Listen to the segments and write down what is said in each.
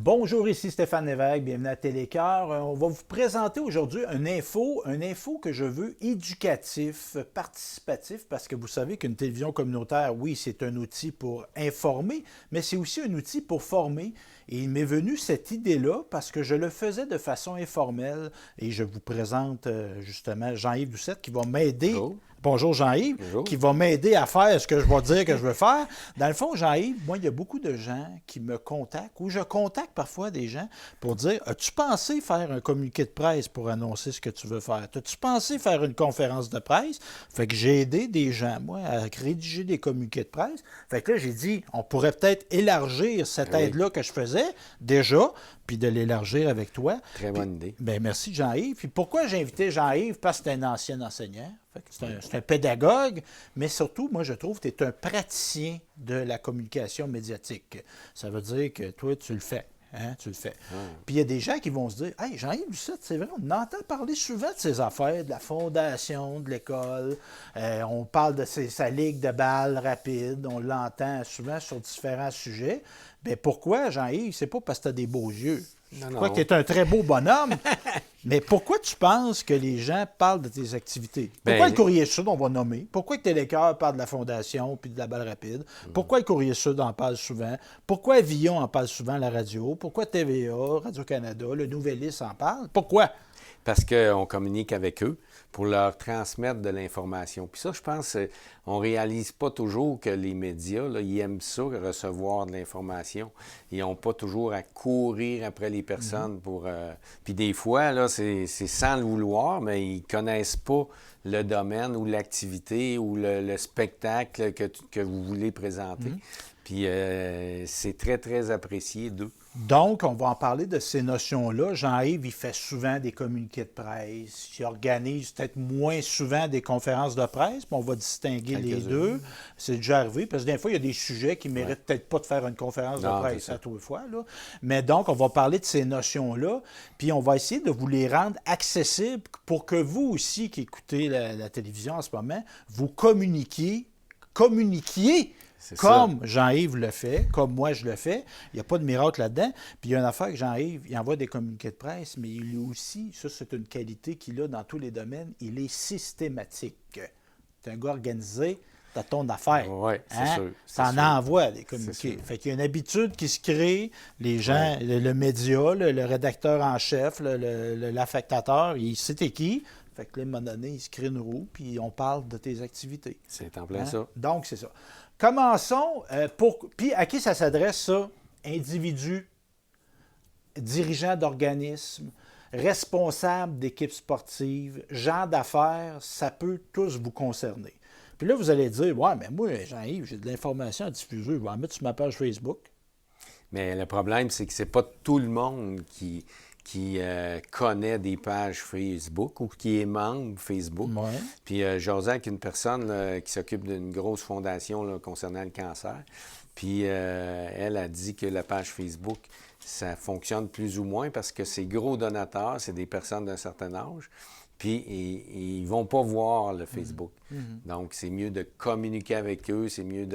Bonjour, ici Stéphane Lévesque, bienvenue à Télécœur. On va vous présenter aujourd'hui une info que je veux éducatif, participatif, parce que vous savez qu'une télévision communautaire, oui, c'est un outil pour informer, mais c'est aussi un outil pour former. Et il m'est venu cette idée-là parce que je le faisais de façon informelle et je vous présente justement Jean-Yves Doucette qui va m'aider. Bonjour. Bonjour Jean-Yves, Bonjour. qui va m'aider à faire ce que je vais dire que je veux faire. Dans le fond, Jean-Yves, moi, il y a beaucoup de gens qui me contactent ou je contacte parfois des gens pour dire as-tu pensé faire un communiqué de presse pour annoncer ce que tu veux faire? As-tu pensé faire une conférence de presse? Fait que j'ai aidé des gens, moi, à rédiger des communiqués de presse. Fait que là, j'ai dit on pourrait peut-être élargir cette aide-là que je faisais déjà, puis de l'élargir avec toi. Très bonne idée. Bien, merci Jean-Yves. Puis pourquoi j'ai invité Jean-Yves? Parce que c'est un ancien enseignant. C'est un pédagogue, mais surtout, moi, je trouve que tu es un praticien de la communication médiatique. Ça veut dire que toi, tu le fais. Hein, tu le fais. Puis il y a des gens qui vont se dire hey, Jean-Yves Doucette, c'est vrai, on entend parler souvent de ces affaires, de la fondation, de l'école. On parle de sa ligue de balles rapide. On l'entend souvent sur différents sujets. Bien, pourquoi, Jean-Yves? C'est pas parce que tu as des beaux yeux. Je crois que tu es un très beau bonhomme. Mais pourquoi tu penses que les gens parlent de tes activités? Pourquoi le Courrier Sud, on va nommer? Pourquoi que Télécœur parle de la Fondation puis de la balle rapide? Pourquoi le Courrier Sud en parle souvent? Pourquoi Villon en parle souvent à la radio? Pourquoi TVA, Radio-Canada, le Nouvelliste en parle? Pourquoi? Parce qu'on communique avec eux pour leur transmettre de l'information. Puis ça, je pense, on ne réalise pas toujours que les médias, là, ils aiment ça, recevoir de l'information. Ils n'ont pas toujours à courir après les personnes pour... Puis des fois, là, c'est sans le vouloir, mais ils ne connaissent pas le domaine ou l'activité ou le spectacle que vous voulez présenter. Puis c'est très, très apprécié d'eux. Donc, on va en parler de ces notions-là. Jean-Yves, il fait souvent des communiqués de presse. Il organise peut-être moins souvent des conférences de presse, mais on va distinguer les deux. C'est déjà arrivé, parce que des fois, il y a des sujets qui ne méritent peut-être pas de faire une conférence de presse à tous les fois. Là. Mais donc, on va parler de ces notions-là, puis on va essayer de vous les rendre accessibles pour que vous aussi, qui écoutez la télévision en ce moment, vous communiquiez comme Jean-Yves le fait, comme moi je le fais. Il n'y a pas de miracle là-dedans. Puis il y a une affaire que Jean-Yves, il envoie des communiqués de presse, mais il est aussi, ça c'est une qualité qu'il a dans tous les domaines, il est systématique. C'est un gars organisé, tu as ton affaire. Oui, c'est sûr. Tu en envoies des communiqués. Fait qu'il y a une habitude qui se crée, les gens, le média, le rédacteur en chef, l'affectateur, il sait t'es qui. Fait que là, à un moment donné, il se crée une roue, puis on parle de tes activités. C'est en plein ça. Donc, c'est ça. Commençons puis à qui ça s'adresse, ça? Individus, dirigeants d'organismes, responsables d'équipes sportives, gens d'affaires, ça peut tous vous concerner. Puis là, vous allez dire, ouais, mais moi, Jean-Yves, j'ai de l'information à diffuser, je vais en mettre sur ma page Facebook. Mais le problème, c'est que c'est pas tout le monde qui connaît des pages Facebook ou qui est membre Facebook. Ouais. Puis j'osais avec une personne là, qui s'occupe d'une grosse fondation là, concernant le cancer. Puis elle a dit que la page Facebook, ça fonctionne plus ou moins parce que ces gros donateurs, c'est des personnes d'un certain âge. Puis ils ne vont pas voir le Facebook. Donc, c'est mieux de communiquer avec eux, c'est mieux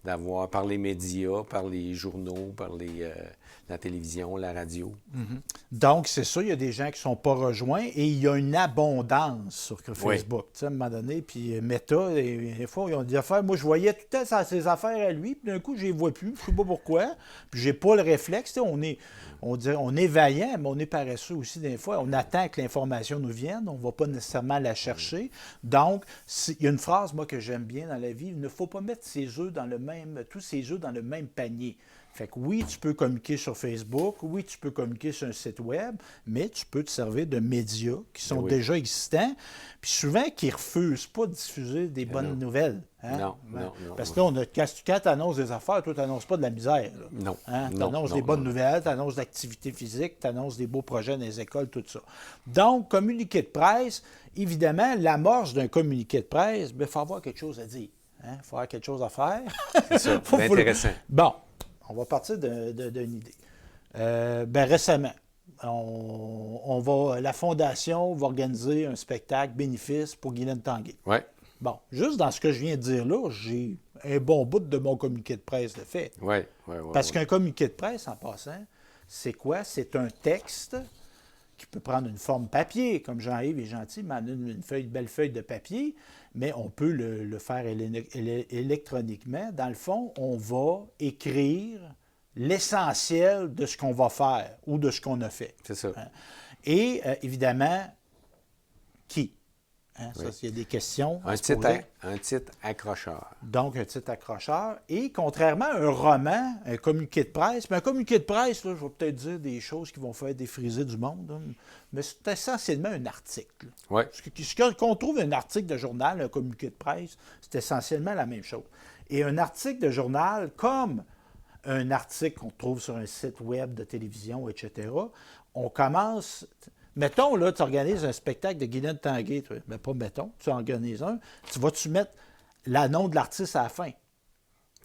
d'avoir par les médias, par les journaux, par la télévision, la radio. Donc, c'est ça, il y a des gens qui ne sont pas rejoints et il y a une abondance sur Facebook. Tu sais, à un moment donné, puis Meta, des fois, ils ont des affaires. Moi, je voyais tout le temps ses affaires à lui, puis d'un coup, je ne les vois plus, je ne sais pas pourquoi. Puis, j'ai pas le réflexe. Tu sais, on est vaillant, mais on est paresseux aussi des fois. On attend que l'information nous vienne, on ne va pas nécessairement la chercher. Donc, il y a une phrase, moi, que j'aime bien dans la vie, il ne faut pas mettre tous ses œufs dans le même panier. Fait que oui, tu peux communiquer sur Facebook, oui, tu peux communiquer sur un site web, mais tu peux te servir de médias qui sont déjà existants, puis souvent qui ne refusent pas de diffuser des bonnes nouvelles. Hein? Non. Parce que là, quand tu annonces des affaires, toi, tu n'annonces pas de la misère. Là. Non. Hein? Tu annonces des bonnes nouvelles, tu annonces l'activité physique, tu annonces des beaux projets dans les écoles, tout ça. Donc, communiqué de presse, évidemment, l'amorce d'un communiqué de presse, il faut avoir quelque chose à dire. Il faut avoir quelque chose à faire. C'est ça, c'est intéressant. Bon. On va partir d'une idée. Récemment, la Fondation va organiser un spectacle bénéfice pour Guylaine Tanguay. Oui. Bon, juste dans ce que je viens de dire là, j'ai un bon bout de mon communiqué de presse de fait. Oui. Parce qu'un communiqué de presse, en passant, c'est quoi? C'est un texte qui peut prendre une forme papier, comme Jean-Yves est gentil, m'en donne une belle feuille de papier, mais on peut le faire électroniquement. Dans le fond, on va écrire l'essentiel de ce qu'on va faire ou de ce qu'on a fait. C'est ça. Et évidemment, qui? Oui. Ça, il y a des questions. Un titre accrocheur. Donc, un titre accrocheur. Et contrairement à un roman, un communiqué de presse, mais un communiqué de presse, là, je vais peut-être dire des choses qui vont faire défriser du monde, hein, mais c'est essentiellement un article. Oui. Qu'on trouve un article de journal, un communiqué de presse, c'est essentiellement la même chose. Et un article de journal, comme un article qu'on trouve sur un site web de télévision, etc., on commence... Mettons, là, tu organises un spectacle de Guylaine Tanguay, mais pas mettons, tu organises un, tu mettre le nom de l'artiste à la fin.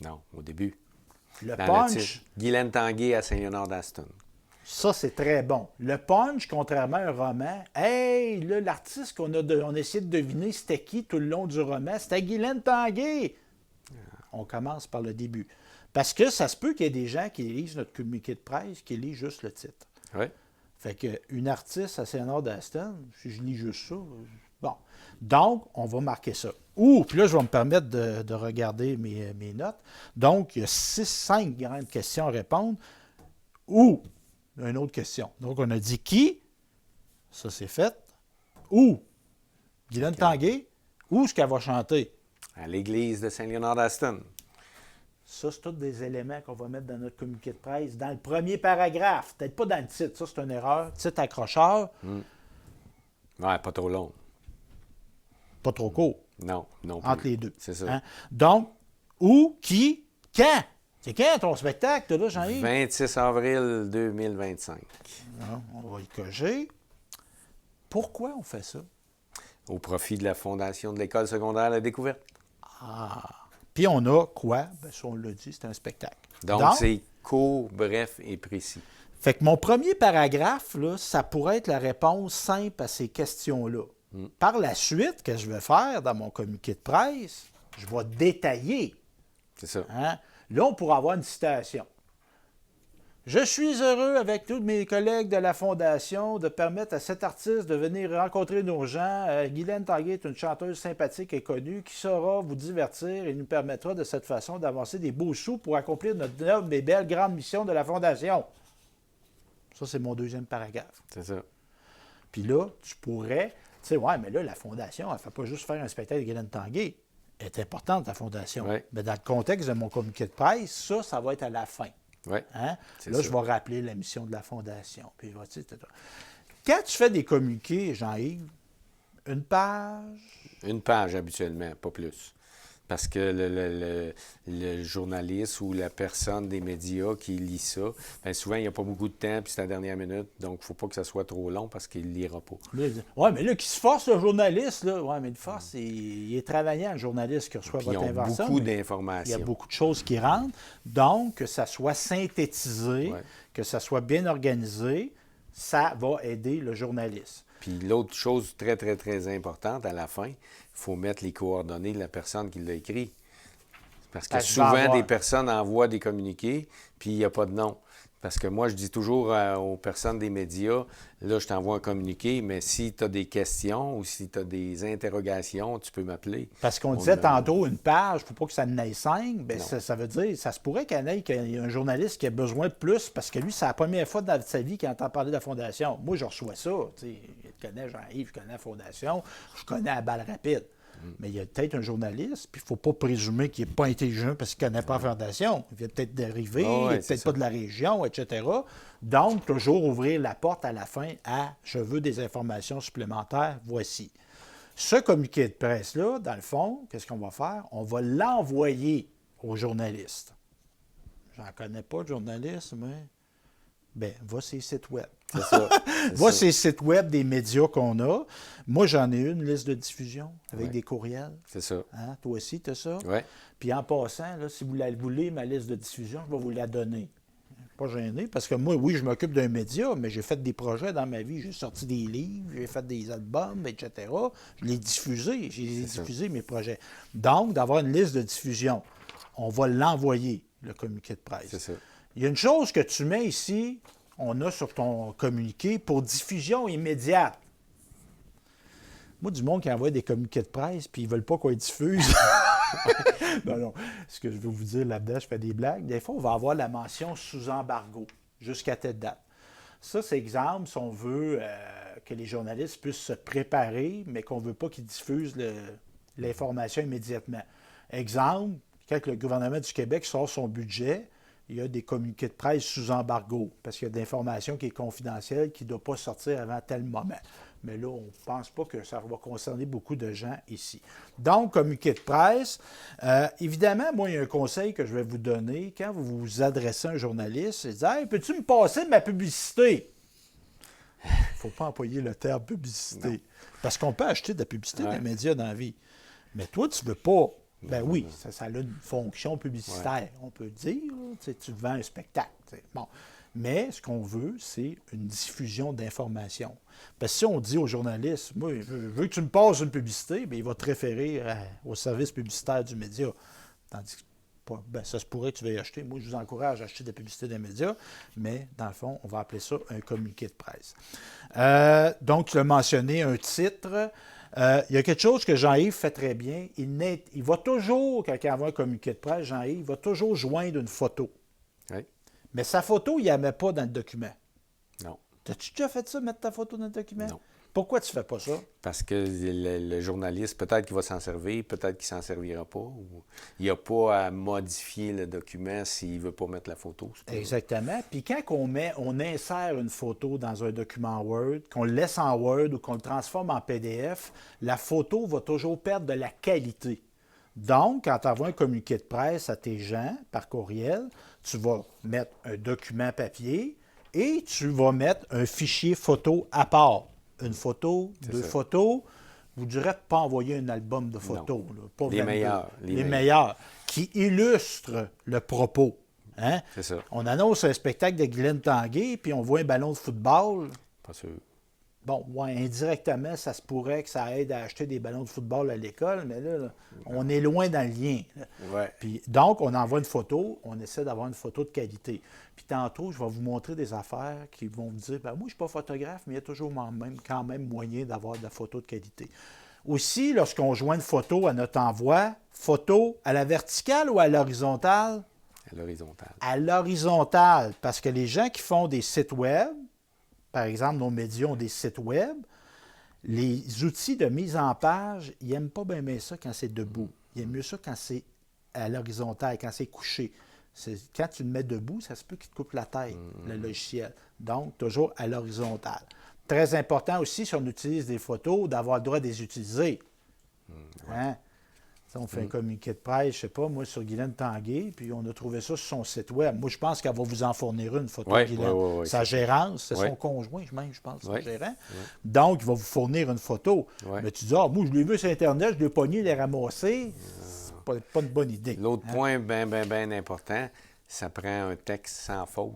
Non, au début. Le Dans punch, Guylaine Tanguay à Saint-Léonard-d'Aston. ça, c'est très bon. Le punch, contrairement à un roman, hey, là, l'artiste qu'on a essayé de deviner, c'était qui tout le long du roman? C'était Guylaine Tanguay. On commence par le début. Parce que ça se peut qu'il y ait des gens qui lisent notre communiqué de presse, qui lisent juste le titre. Oui. Fait qu'une artiste à Saint-Léonard-d'Aston, si je lis juste ça, bon. Donc, on va marquer ça. Puis là, je vais me permettre de regarder mes notes. Donc, il y a 5 grandes questions à répondre. Une autre question. Donc, on a dit qui? Ça, c'est fait. Guylaine Tanguay? Où est-ce qu'elle va chanter? À l'église de Saint-Léonard-d'Aston. Ça, c'est tous des éléments qu'on va mettre dans notre communiqué de presse. Dans le premier paragraphe, peut-être pas dans le titre, ça c'est une erreur. Titre accrocheur. Ouais, pas trop long. Pas trop court. Non plus. Entre les deux. C'est ça. Hein? Donc, où, qui, quand? C'est quand ton spectacle, là, Jean-Yves? 26 avril 2025. Non, on va y coger. Pourquoi on fait ça? Au profit de la Fondation de l'École secondaire La Découverte. Puis on a quoi? Ben, ça, on l'a dit, c'est un spectacle. Donc, c'est court, bref et précis. Fait que mon premier paragraphe, là, ça pourrait être la réponse simple à ces questions-là. Par la suite, que je vais faire dans mon communiqué de presse, je vais détailler. C'est ça. Hein? Là, on pourra avoir une citation. Je suis heureux avec tous mes collègues de la Fondation de permettre à cet artiste de venir rencontrer nos gens. Guylaine Tanguay est une chanteuse sympathique et connue qui saura vous divertir et nous permettra de cette façon d'avancer des beaux sous pour accomplir notre noble et belle grande mission de la Fondation. Ça, c'est mon deuxième paragraphe. C'est ça. Puis là, tu pourrais... Tu sais, ouais, mais là, la Fondation, elle ne fait pas juste faire un spectacle de Guylaine Tanguay. Elle est importante, la Fondation. Ouais. Mais dans le contexte de mon communiqué de presse, ça va être à la fin. Oui. Hein? Là, ça. je vais rappeler la mission de la Fondation. Puis, quand tu fais des communiqués, Jean-Yves, une page? Une page habituellement, pas plus. Parce que le journaliste ou la personne des médias qui lit ça, bien souvent, il n'y a pas beaucoup de temps, puis c'est la dernière minute, donc il ne faut pas que ça soit trop long parce qu'il ne lira pas. Oui, mais là, qui se force, le journaliste, là. Oui, mais une force, il est travaillant, le journaliste qui reçoit votre invention. Il y a beaucoup d'informations. Il y a beaucoup de choses qui rentrent. Donc, que ça soit synthétisé, que ça soit bien organisé, ça va aider le journaliste. Puis l'autre chose très, très, très importante, à la fin, il faut mettre les coordonnées de la personne qui l'a écrit. Parce que souvent, des personnes envoient des communiqués, puis il n'y a pas de nom. Parce que moi, je dis toujours aux personnes des médias, là, je t'envoie un communiqué, mais si tu as des questions ou si tu as des interrogations, tu peux m'appeler. Parce qu'on disait tantôt, une page, il ne faut pas que ça en ait 5. Bien, ça veut dire, ça se pourrait qu'il y ait un journaliste qui a besoin de plus, parce que lui, c'est la première fois dans sa vie qu'il entend parler de la Fondation. Moi, je reçois ça. Il connaît Jean-Yves, je connais la Fondation, je connais la balle rapide. Mais il y a peut-être un journaliste, puis il ne faut pas présumer qu'il n'est pas intelligent parce qu'il ne connaît pas la Fondation. Il vient peut-être d'arriver, il n'est peut-être pas de la région, etc. Donc, toujours ouvrir la porte à la fin à « je veux des informations supplémentaires, voici ». Ce communiqué de presse-là, dans le fond, qu'est-ce qu'on va faire? On va l'envoyer aux journalistes. J'en connais pas de journalistes, mais... Bien, va sur les sites web. C'est ça. Va sur les sites web des médias qu'on a. Moi, j'en ai une liste de diffusion avec des courriels. C'est ça. Hein? Toi aussi, tu as ça? Oui. Puis en passant, là, si vous voulez ma liste de diffusion, je vais vous la donner. Pas gêné, parce que moi, oui, je m'occupe d'un média, mais j'ai fait des projets dans ma vie. J'ai sorti des livres, j'ai fait des albums, etc. Je l'ai diffusé. J'ai diffusé mes projets. Donc, d'avoir une liste de diffusion, on va l'envoyer, le communiqué de presse. C'est ça. Il y a une chose que tu mets ici on a sur ton communiqué pour diffusion immédiate. Moi, du monde qui envoie des communiqués de presse, puis ils ne veulent pas qu'on les diffuse. Non. Ce que je veux vous dire là-dedans, je fais des blagues. Des fois, on va avoir la mention sous embargo, jusqu'à telle date. Ça, c'est exemple si on veut que les journalistes puissent se préparer, mais qu'on ne veut pas qu'ils diffusent l'information immédiatement. Exemple, quand le gouvernement du Québec sort son budget, il y a des communiqués de presse sous embargo, parce qu'il y a de l'information qui est confidentielle, qui ne doit pas sortir avant tel moment. Mais là, on ne pense pas que ça va concerner beaucoup de gens ici. Donc, communiqué de presse. Évidemment, moi, il y a un conseil que je vais vous donner. Quand vous vous adressez à un journaliste, c'est de dire « Hey, peux-tu me passer ma publicité? » Il ne faut pas employer le terme publicité. Non. Parce qu'on peut acheter de la publicité dans les médias dans la vie. Mais toi, tu ne veux pas. Ben oui, ça a une fonction publicitaire, on peut dire. Tu vends un spectacle. Bon. Mais ce qu'on veut, c'est une diffusion d'informations. Parce que si on dit aux journalistes, moi, je veux que tu me passes une publicité, bien, il va te référer au service publicitaire du média. Tandis que ça se pourrait que tu veuilles acheter. Moi, je vous encourage à acheter de la publicité des médias, mais dans le fond, on va appeler ça un communiqué de presse. Donc, tu l'as mentionné, un titre. Il y a quelque chose que Jean-Yves fait très bien. Il va toujours, quand il envoie un communiqué de presse, Jean-Yves, il va toujours joindre une photo. Oui. Mais sa photo, il ne la met pas dans le document. Non. As-tu déjà fait ça, mettre ta photo dans le document? Non. Pourquoi tu ne fais pas ça? Parce que le journaliste, peut-être qu'il va s'en servir, peut-être qu'il ne s'en servira pas. Ou il n'y a pas à modifier le document s'il ne veut pas mettre la photo. Exactement. Puis quand on insère une photo dans un document Word, qu'on le laisse en Word ou qu'on le transforme en PDF, la photo va toujours perdre de la qualité. Donc, quand tu envoies un communiqué de presse à tes gens par courriel, tu vas mettre un document papier et tu vas mettre un fichier photo à part. Une photo, deux photos. Vous ne direz pas envoyer un album de photos. Là, pas les 22, meilleurs. Les meilleurs, qui illustrent le propos. Hein? C'est ça. On annonce un spectacle de Guylaine Tanguay, puis on voit un ballon de football. Pas sûr. Bon, ouais, indirectement, ça se pourrait que ça aide à acheter des ballons de football à l'école, mais là, on est loin dans le lien. Ouais. Puis, donc, on envoie une photo, on essaie d'avoir une photo de qualité. Puis tantôt, je vais vous montrer des affaires qui vont me dire, ben, moi, je ne suis pas photographe, mais il y a toujours quand même moyen d'avoir de la photo de qualité. Aussi, lorsqu'on joint une photo à notre envoi, photo à la verticale ou à l'horizontale? À l'horizontale. À l'horizontale, parce que les gens qui font des sites web, par exemple, nos médias ont des sites web, les outils de mise en page, ils n'aiment pas bien ça quand c'est debout. Ils aiment mieux ça quand c'est à l'horizontale, quand c'est couché. Quand tu le mets debout, ça se peut qu'il te coupe la tête, le logiciel. Donc, toujours à l'horizontale. Très important aussi, si on utilise des photos, d'avoir le droit de les utiliser. Hein? On fait un communiqué de presse, je ne sais pas, moi, sur Guylaine Tanguay, puis on a trouvé ça sur son site web. Moi, je pense qu'elle va vous en fournir une photo de Guylaine. Sa gérance, c'est son conjoint, même, je pense, son gérant. Donc, il va vous fournir une photo. Mais tu dis, moi, je l'ai vu sur Internet, je l'ai pogné, je l'ai ramassé. C'est pas une bonne idée. L'autre point bien important, ça prend un texte sans faute.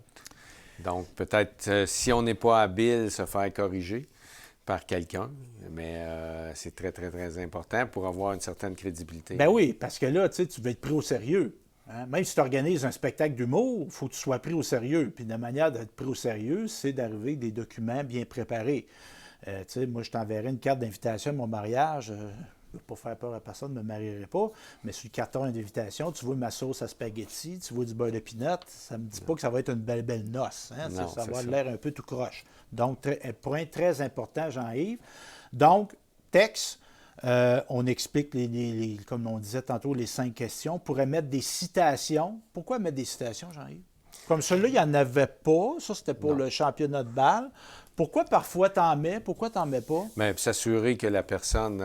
Donc, peut-être, si on n'est pas habile, se faire corriger par quelqu'un, mais c'est très, très, très important pour avoir une certaine crédibilité. Ben oui, parce que là, tu veux être pris au sérieux. Hein? Même si tu organises un spectacle d'humour, il faut que tu sois pris au sérieux. Puis la manière d'être pris au sérieux, c'est d'arriver avec des documents bien préparés. Moi, je t'enverrai une carte d'invitation à mon mariage. Je ne veux pas faire peur à personne, ne me marierai pas, mais sur le carton d'invitation, tu vois ma sauce à spaghetti, tu vois du beurre de pinot, ça ne me dit pas que ça va être une belle noce. Hein? Non, ça va l'air un peu tout croche. Donc, point très important, Jean-Yves. Donc, texte, on explique, comme on disait tantôt, les 5 questions. On pourrait mettre des citations. Pourquoi mettre des citations, Jean-Yves? Comme celui-là, il n'y en avait pas. Ça, c'était pour le championnat de balle. Pourquoi parfois t'en mets? Pourquoi t'en mets pas? Bien, s'assurer que la personne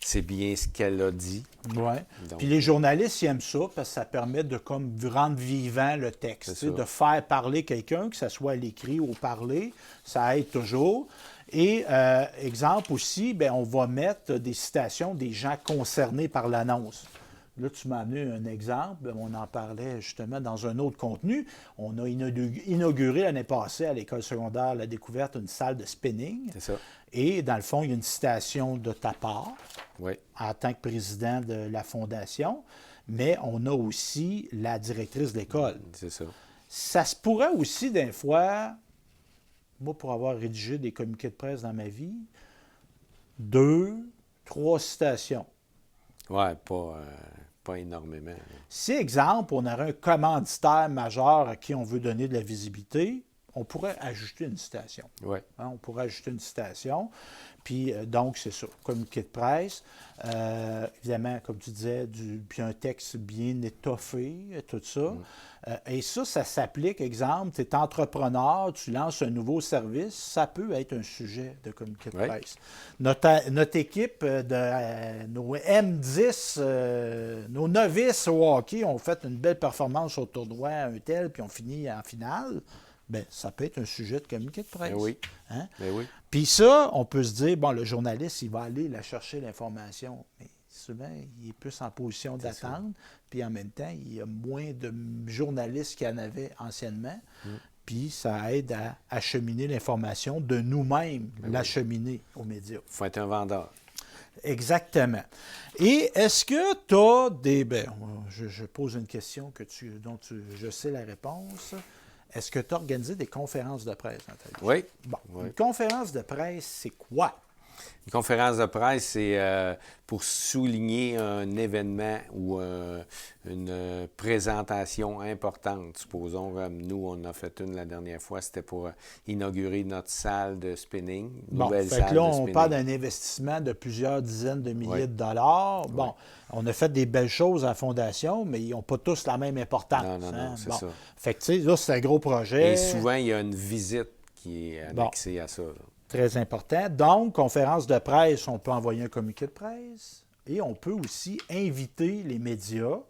sait bien ce qu'elle a dit. Oui. Puis les journalistes, ils aiment ça parce que ça permet de comme rendre vivant le texte, de faire parler quelqu'un, que ce soit à l'écrit ou au parler. Ça aide toujours. Et, exemple aussi, bien, on va mettre des citations des gens concernés par l'annonce. Là, tu m'as amené un exemple. On en parlait justement dans un autre contenu. On a inauguré l'année passée à l'école secondaire La Découverte une salle de spinning. C'est ça. Et dans le fond, il y a une citation de ta part en tant que président de la fondation. Mais on a aussi la directrice de l'école. C'est ça. Ça se pourrait aussi, des fois, moi, pour avoir rédigé des communiqués de presse dans ma vie, 2, 3 citations. Oui, pas énormément. Là. Si, exemple, on aurait un commanditaire majeur à qui on veut donner de la visibilité, on pourrait ajouter une citation. Oui. Hein, on pourrait ajouter une citation. Puis, donc, c'est ça, communiqué de presse. Évidemment, comme tu disais, puis un texte bien étoffé, tout ça. Et ça s'applique, exemple, tu es entrepreneur, tu lances un nouveau service, ça peut être un sujet de communiqué de presse. Notre équipe de nos M10, nos novices au hockey ont fait une belle performance au tournoi, un tel, puis ont fini en finale. Bien, ça peut être un sujet de communiqué de presse. Ben oui. Hein? Ben oui. Puis ça, on peut se dire, bon, le journaliste, il va aller la chercher, l'information. Mais souvent, il est plus en position d'attendre. Puis en même temps, il y a moins de journalistes qu'il y en avait anciennement. Puis ça aide à acheminer l'information de nous-mêmes, l'acheminer aux médias. Il faut être un vendeur. Exactement. Et est-ce que tu as des... Ben, je pose une question dont je sais la réponse. Est-ce que tu as organisé des conférences de presse dans ta vie? Oui. Bon, Oui. Une conférence de presse, c'est quoi? Une conférence de presse, c'est pour souligner un événement ou une présentation importante. Supposons, comme nous, on a fait une la dernière fois, c'était pour inaugurer notre salle de spinning, nouvelle Fait salle que là, de on spinning. parle d'un investissement de plusieurs dizaines de milliers de dollars. Bon, on a fait des belles choses à la Fondation, mais ils n'ont pas tous la même importance. Non, c'est ça. Fait que, tu sais, là, c'est un gros projet. Et souvent, il y a une visite qui est annexée à ça. Là. Très important. Donc, conférence de presse, on peut envoyer un communiqué de presse et on peut aussi inviter les médias.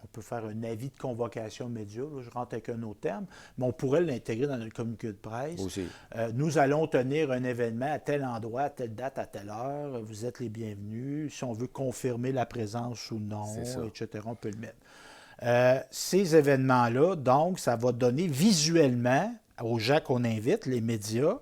On peut faire un avis de convocation média, là, je rentre avec un autre terme, mais on pourrait l'intégrer dans notre communiqué de presse. Aussi. Nous allons tenir un événement à tel endroit, à telle date, à telle heure. Vous êtes les bienvenus. Si on veut confirmer la présence ou non, etc., on peut le mettre. Ces événements-là, donc, ça va donner visuellement aux gens qu'on invite, les médias,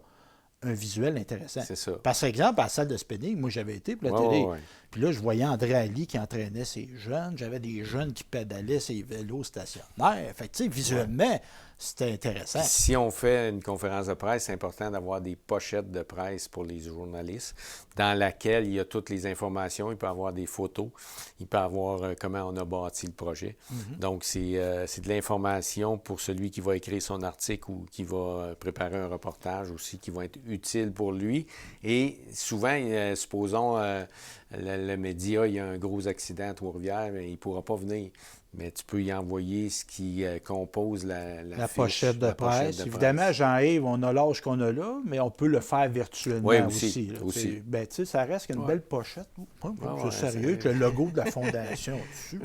un visuel intéressant. C'est ça. Par exemple, à la salle de spinning, moi, j'avais été pour la télé. Puis là, je voyais André Ali qui entraînait ses jeunes. J'avais des jeunes qui pédalaient ses vélos stationnaires. Fait que, tu sais, visuellement, c'était intéressant. Puis si on fait une conférence de presse, c'est important d'avoir des pochettes de presse pour les journalistes dans laquelle il y a toutes les informations. Il peut y avoir des photos. Il peut y avoir comment on a bâti le projet. Donc, c'est de l'information pour celui qui va écrire son article ou qui va préparer un reportage aussi, qui va être utile pour lui. Et souvent, supposons... le média, il y a un gros accident à Trois-Rivières, mais il ne pourra pas venir. Mais tu peux y envoyer ce qui compose la pochette de presse. Évidemment, Jean-Yves, on a l'âge qu'on a là, mais on peut le faire virtuellement aussi. Ben, tu sais, ça reste une belle pochette. C'est sérieux, avec le logo de la Fondation dessus.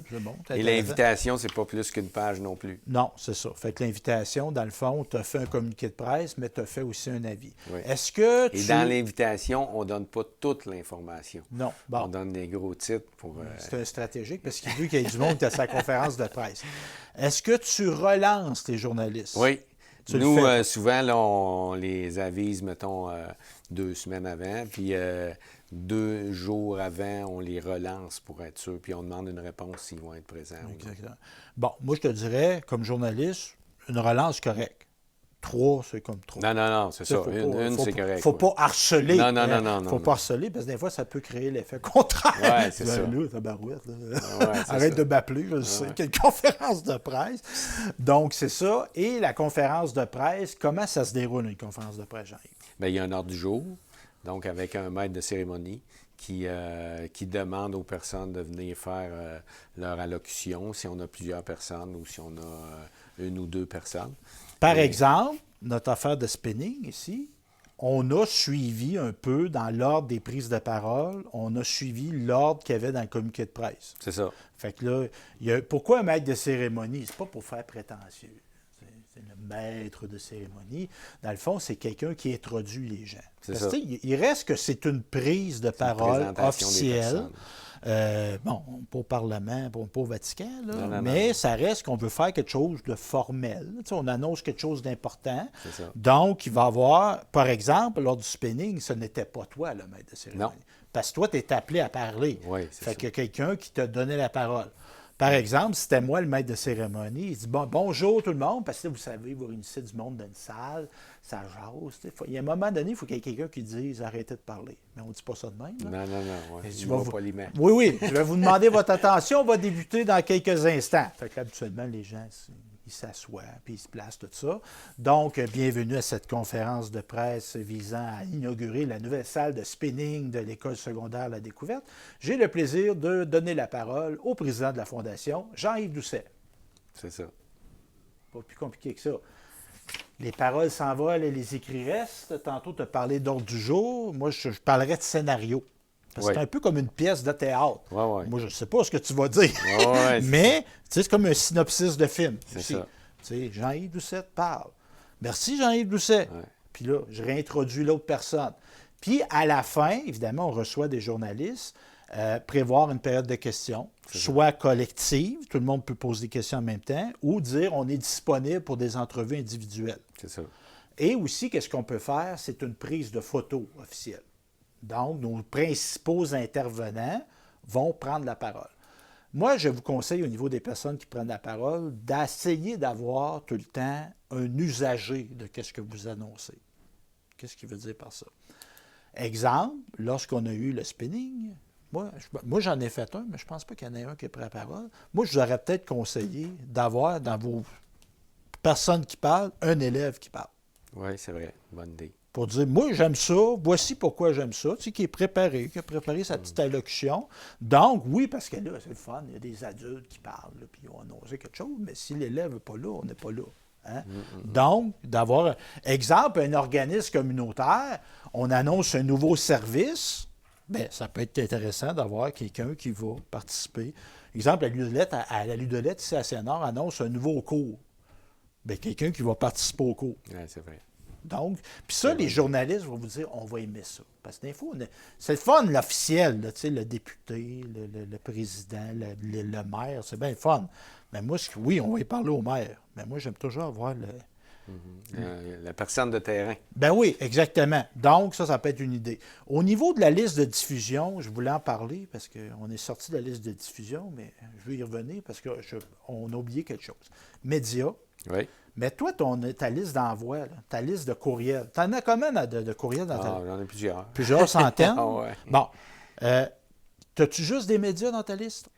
C'est bon. Et l'invitation, c'est pas plus qu'une page non plus. Non, c'est ça. Fait que l'invitation, dans le fond, tu as fait un communiqué de presse, mais tu as fait aussi un avis. Est-ce que Et dans l'invitation, on ne donne pas toute l'information. Non. Bon. On donne des gros titres pour... C'est stratégique parce qu'il veut qu'il y ait du monde qui a sa conférence de presse. Est-ce que tu relances les journalistes? Oui. Nous, souvent, là, on les avise, mettons, 2 semaines avant, puis 2 jours avant, on les relance pour être sûr, puis on demande une réponse s'ils vont être présents. Exactement. Bon, moi, je te dirais, comme journaliste, une relance correcte. 3, c'est comme 3. Non, c'est ça. Une c'est correct. Il ne faut pas harceler. Non. Il ne faut pas harceler parce que des fois, ça peut créer l'effet contraire. Oui, c'est ça. Là, tabarouette, arrête de m'appeler, je sais qu'il y a une conférence de presse. Donc, c'est ça. Et la conférence de presse, comment ça se déroule, une conférence de presse, Jean-Yves? Bien, il y a un ordre du jour, donc avec un maître de cérémonie qui demande aux personnes de venir faire leur allocution, si on a plusieurs personnes ou si on a 1 ou 2 personnes. Par exemple, notre affaire de spinning ici, on a suivi un peu dans l'ordre des prises de parole, on a suivi l'ordre qu'il y avait dans le communiqué de presse. C'est ça. Fait que là, pourquoi un maître de cérémonie? C'est pas pour faire prétentieux. C'est le maître de cérémonie. Dans le fond, c'est quelqu'un qui introduit les gens. C'est ça. Il reste que c'est une prise de parole officielle. Pas au Parlement, pas au Vatican, là, mais ça reste qu'on veut faire quelque chose de formel. Tu sais, on annonce quelque chose d'important. Donc, il va y avoir, par exemple, lors du spinning, ce n'était pas toi, le maître de cérémonie. Non. Parce que toi, tu es appelé à parler. Oui, fait qu'il y a quelqu'un qui t'a donné la parole. Par exemple, si c'était moi le maître de cérémonie, il dit bonjour tout le monde, parce que vous savez, vous réunissez du monde dans une salle, ça jase. Il y a un moment donné, il faut qu'il y ait quelqu'un qui dise arrêtez de parler. Mais on ne dit pas ça de même. Là. Non. Ouais. Il va vous... poliment. Oui, je vais vous demander votre attention, on va débuter dans quelques instants. Fait que habituellement, les gens ils s'assoient, puis ils se placent, tout ça. Donc, bienvenue à cette conférence de presse visant à inaugurer la nouvelle salle de spinning de l'École secondaire La Découverte. J'ai le plaisir de donner la parole au président de la Fondation, Jean-Yves Doucet. C'est ça. Pas plus compliqué que ça. Les paroles s'envolent et les écrits restent. Tantôt, tu as parlé d'ordre du jour. Moi, je parlerais de scénario. Parce que c'est un peu comme une pièce de théâtre. Ouais. Moi, je ne sais pas ce que tu vas dire. Mais c'est comme un synopsis de film. C'est ça. Jean-Yves Doucet parle. Merci, Jean-Yves Doucet. Ouais. Puis là, je réintroduis l'autre personne. Puis à la fin, évidemment, on reçoit des journalistes. Prévoir une période de questions, soit collective, tout le monde peut poser des questions en même temps, ou dire on est disponible pour des entrevues individuelles. C'est ça. Et aussi, qu'est-ce qu'on peut faire? C'est une prise de photo officielle. Donc, nos principaux intervenants vont prendre la parole. Moi, je vous conseille au niveau des personnes qui prennent la parole d'essayer d'avoir tout le temps un usager de ce que vous annoncez. Qu'est-ce qu'il veut dire par ça? Exemple, lorsqu'on a eu le spinning, moi j'en ai fait un, mais je ne pense pas qu'il y en ait un qui ait pris la parole. Moi, je vous aurais peut-être conseillé d'avoir dans vos personnes qui parlent, un élève qui parle. Oui, c'est vrai. Bonne idée. Pour dire, moi, j'aime ça, voici pourquoi j'aime ça, tu sais, qui est préparé, qui a préparé sa petite allocution. Donc, oui, parce que là, c'est le fun, il y a des adultes qui parlent, là, puis ils ont annoncé quelque chose, mais si l'élève n'est pas là, on n'est pas là. Hein? Donc, d'avoir, exemple, un organisme communautaire, on annonce un nouveau service, bien, ça peut être intéressant d'avoir quelqu'un qui va participer. Exemple, à la Ludolette, ici à Sénart, annonce un nouveau cours. Bien, quelqu'un qui va participer au cours. Oui, c'est vrai. Donc, puis ça, les journalistes vont vous dire, on va aimer ça. Parce que des fois, c'est le fun, l'officiel, là, le député, le président, le maire, c'est bien le fun. Mais moi, oui, on va y parler au maire. Mais moi, j'aime toujours avoir la personne de terrain. Ben oui, exactement. Donc, ça peut être une idée. Au niveau de la liste de diffusion, je voulais en parler parce qu'on est sorti de la liste de diffusion, mais je veux y revenir parce qu'on a oublié quelque chose. Médias. Oui. Mais toi, ta liste d'envoi, ta liste de courriels, t'en as combien de courriels dans ta liste? J'en ai plusieurs. Plusieurs centaines? Ouais. Bon. T'as-tu juste des médias dans ta liste?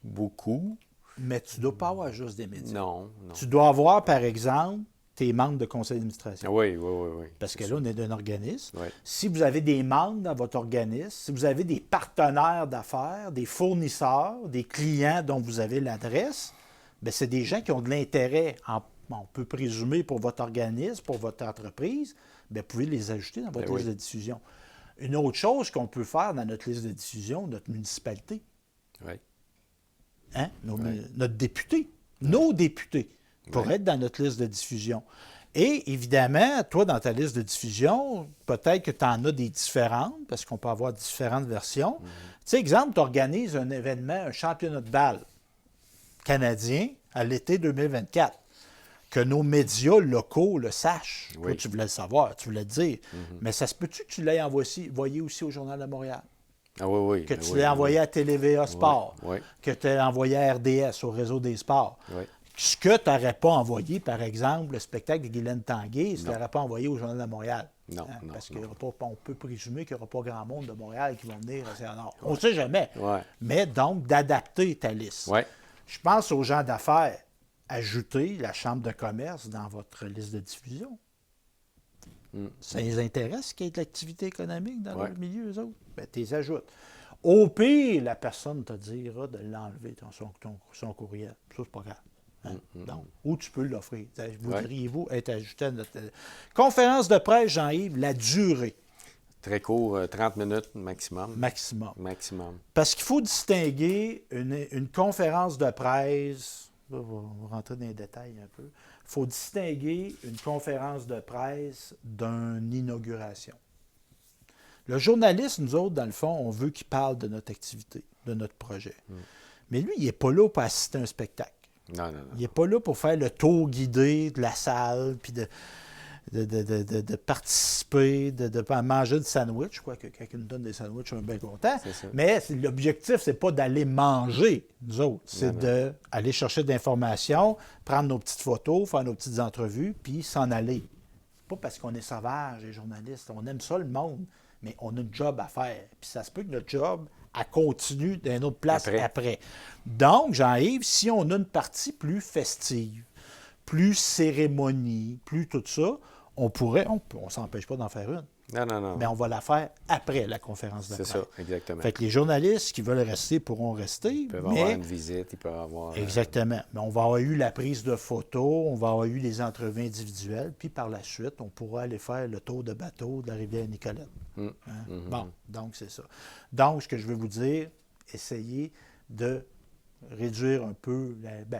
Beaucoup. Mais tu ne dois pas avoir juste des médias. Non. Tu dois avoir, par exemple, tes membres de conseil d'administration. Oui. Parce que là, on est d'un organisme. Oui. Si vous avez des membres dans votre organisme, si vous avez des partenaires d'affaires, des fournisseurs, des clients dont vous avez l'adresse, bien, c'est des gens qui ont de l'intérêt, on peut présumer, pour votre organisme, pour votre entreprise, bien, vous pouvez les ajouter dans votre liste de diffusion. Une autre chose qu'on peut faire dans notre liste de diffusion, notre municipalité. Oui. Hein? Notre député, nos députés pourraient être dans notre liste de diffusion. Et évidemment, toi, dans ta liste de diffusion, peut-être que tu en as des différentes, parce qu'on peut avoir différentes versions. Tu sais, exemple, tu organises un événement, un championnat de balle canadien à l'été 2024. Que nos médias locaux le sachent. Oui. Toi, tu voulais le savoir, tu voulais le dire. Mais ça se peut-tu que tu l'aies envoyé aussi au Journal de Montréal? Ah oui. Que tu l'aies envoyé à TVA Sport? Oui. Que tu l'aies envoyé à RDS, au réseau des sports? Oui. Ce que tu n'aurais pas envoyé, par exemple, le spectacle de Guylaine Tanguay, tu ne l'aurais pas envoyé au Journal de Montréal. Non. Parce qu'on peut présumer qu'il n'y aura pas grand monde de Montréal qui vont venir à Saint-Honor. On ne sait jamais. Ouais. Mais donc, d'adapter ta liste. Ouais. Je pense aux gens d'affaires. Ajoutez la chambre de commerce dans votre liste de diffusion. Ça les intéresse qu'il y ait de l'activité économique dans leur milieu, eux autres? Bien, tu les ajoutes. Au pire, la personne te dira de l'enlever, son courriel. Ça, c'est pas grave. Hein? Donc, ou tu peux l'offrir. Voudriez-vous être ajouté à notre... Conférence de presse, Jean-Yves, la durée. Très court, 30 minutes maximum. Maximum. Parce qu'il faut distinguer une conférence de presse... Là, on va rentrer dans les détails un peu. Il faut distinguer une conférence de presse d'une inauguration. Le journaliste, nous autres, dans le fond, on veut qu'il parle de notre activité, de notre projet. Mais lui, il n'est pas là pour assister à un spectacle. Non. Il n'est pas là pour faire le tour guidé de la salle, puis de participer, de manger du sandwich. Je crois que quand ils nous donnent des sandwichs, on est bien content. Mais l'objectif, c'est pas d'aller manger, nous autres. C'est d'aller chercher de l'information, prendre nos petites photos, faire nos petites entrevues, puis s'en aller. Pas parce qu'on est sauvage, les journalistes. On aime ça, le monde, mais on a un job à faire. Puis ça se peut que notre job, elle continue d'une autre place après. Donc, Jean-Yves, si on a une partie plus festive, plus cérémonie, plus tout ça, on ne s'empêche pas d'en faire une. Non. Mais on va la faire après la conférence de presse. C'est ça, exactement. Fait que les journalistes qui veulent rester pourront rester. Ils peuvent avoir une visite, ils peuvent avoir... Exactement. Mais on va avoir eu la prise de photos, on va avoir eu les entrevues individuelles, puis par la suite, on pourra aller faire le tour de bateau de la rivière Nicolette. Bon, donc c'est ça. Donc, ce que je veux vous dire, essayez de réduire un peu,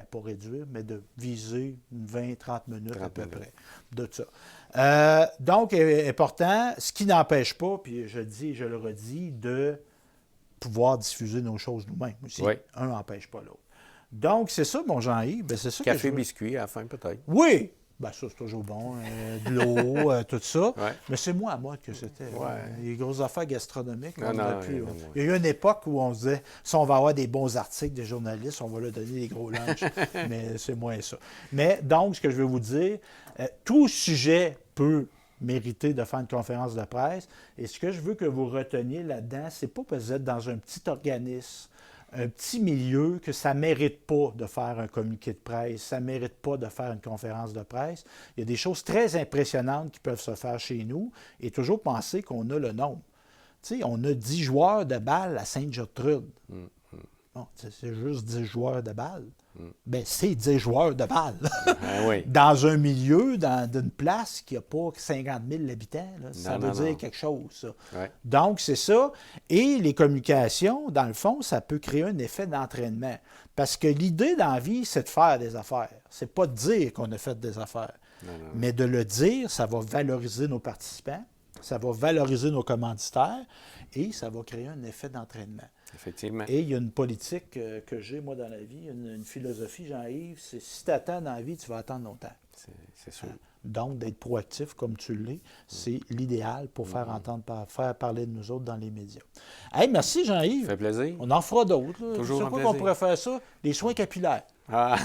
pas réduire, mais de viser une 20-30 minutes à peu près de ça. Donc, important, ce qui n'empêche pas, puis je le dis et je le redis, de pouvoir diffuser nos choses nous-mêmes aussi. Oui. Un n'empêche pas l'autre. Donc, c'est ça, mon Jean-Yves. C'est ça Café, biscuit, à la fin, peut-être. Oui! Ça, c'est toujours bon. De l'eau, tout ça. Ouais. Mais c'est moi à mode que c'était. Les grosses affaires gastronomiques. Non, il y a eu une époque où on se disait, si on va avoir des bons articles des journalistes, on va leur donner des gros lunchs. Mais c'est moins ça. Mais donc, ce que je veux vous dire, tout sujet peut mériter de faire une conférence de presse. Et ce que je veux que vous reteniez là-dedans, c'est pas que vous êtes dans un petit organisme, un petit milieu, que ça ne mérite pas de faire un communiqué de presse, ça ne mérite pas de faire une conférence de presse. Il y a des choses très impressionnantes qui peuvent se faire chez nous et toujours penser qu'on a le nombre. Tu sais, on a 10 joueurs de balle à Sainte-Gertrude. Bon, c'est juste 10 joueurs de balle. Bien, c'est 10 joueurs de balle. Dans un milieu, d'une place qui n'a pas 50 000 habitants. Là, ça veut dire quelque chose, ça. Donc, c'est ça. Et les communications, dans le fond, ça peut créer un effet d'entraînement. Parce que l'idée dans la vie, c'est de faire des affaires. C'est pas de dire qu'on a fait des affaires. Mais de le dire, ça va valoriser nos participants, ça va valoriser nos commanditaires et ça va créer un effet d'entraînement. Effectivement. Et il y a une politique que j'ai, moi, dans la vie, une philosophie, Jean-Yves, c'est si tu attends dans la vie, tu vas attendre longtemps. C'est sûr. Donc, d'être proactif comme tu l'es, c'est l'idéal pour faire parler de nous autres dans les médias. Hey, merci, Jean-Yves. Ça fait plaisir. On en fera d'autres. Toujours un plaisir. Qu'on pourrait faire ça? Les soins capillaires. Ah,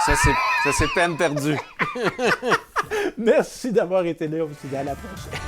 ça, c'est peine perdue. Merci d'avoir été là. À la prochaine.